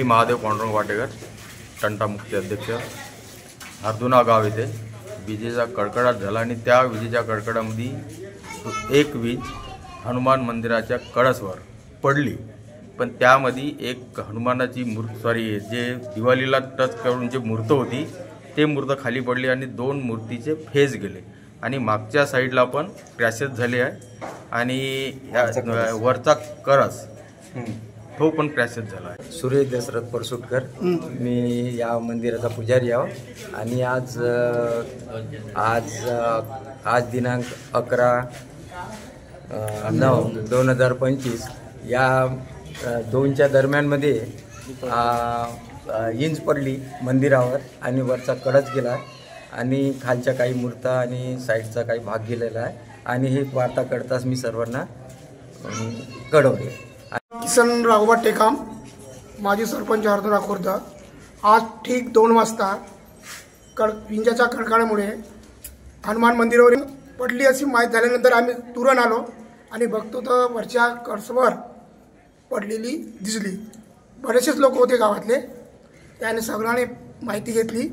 मी महादेव पांडुरंग वाटेकर, तंटा मुक्ती अध्यक्ष, अर्जुना गाव येथे विजेचा कडकडाट झाला आणि त्या विजेच्या कडकडामध्ये एक वीज हनुमान मंदिराच्या कळसावर पडली। पण त्यामध्ये एक हनुमानाची जे दिवाळीला टच करून जे मूर्त होती ते मूर्त खाली पडली आणि दोन मूर्तीचे फेस गेले आणि मागच्या साईडला पण क्रॅशेस झाले आहे आणि वरचा कळस तो पण क्रॅशेस झाला आहे। सुरेश दशरथ परसुटकर, मी या मंदिराचा पुजारी आहे आणि आज दिनांक 11/9/2025 या 2च्या दरम्यानमध्ये इंच पडली मंदिरावर आणि वरचा कडच गेला आणि खालच्या काही मूर्त्या आणि साईडचा काही भाग गेलेला आहे आणि हे वार्ता कळताच मी सर्वांना कळवले। किसन राघोबा टेकाम, माजी सरपंच अर्जुना खुर्द। आज ठीक 2 वाजता विंजाच्या कडकडामुळे हनुमान मंदिरावर पडली अशी माहिती झाल्यानंतर आम्ही तुरंत आलो आणि बघतो तर वरच्या कळसावर पडलेली दिसली। बरेचसेच लोक होते गावातले, त्याने सगळ्यांनी माहिती घेतली।